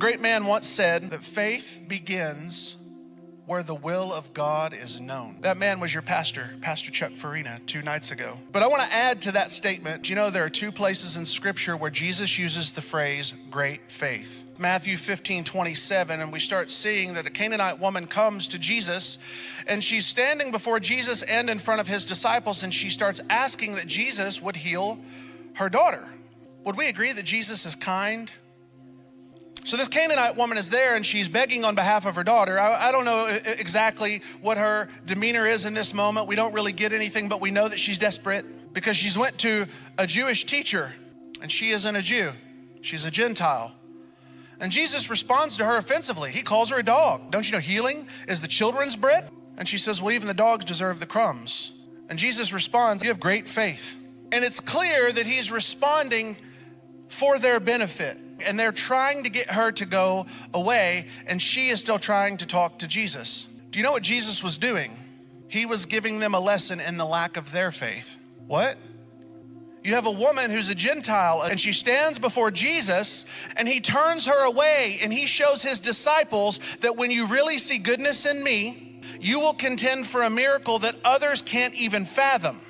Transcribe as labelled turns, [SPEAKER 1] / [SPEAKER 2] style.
[SPEAKER 1] great man once said that faith begins where the will of God is known. That man was your pastor, Pastor Chuck Farina, 2 nights ago. But I want to add to that statement. You know, there are 2 places in Scripture where Jesus uses the phrase great faith. Matthew 15:27, and we start seeing that a Canaanite woman comes to Jesus, and she's standing before Jesus and in front of his disciples, and she starts asking that Jesus would heal her daughter. Would we agree that Jesus is kind? So this Canaanite woman is there and she's begging on behalf of her daughter. I don't know exactly what her demeanor is in this moment. We don't really get anything, but we know that she's desperate because she's went to a Jewish teacher and she isn't a Jew. She's a Gentile. And Jesus responds to her offensively. He calls her a dog. Don't you know healing is the children's bread? And she says, well, even the dogs deserve the crumbs. And Jesus responds, you have great faith. And it's clear that he's responding for their benefit. And they're trying to get her to go away, and she is still trying to talk to Jesus. Do you know what Jesus was doing? He was giving them a lesson in the lack of their faith. What? You have a woman who's a Gentile, and she stands before Jesus, and he turns her away, and he shows his disciples that when you really see goodness in me, you will contend for a miracle that others can't even fathom.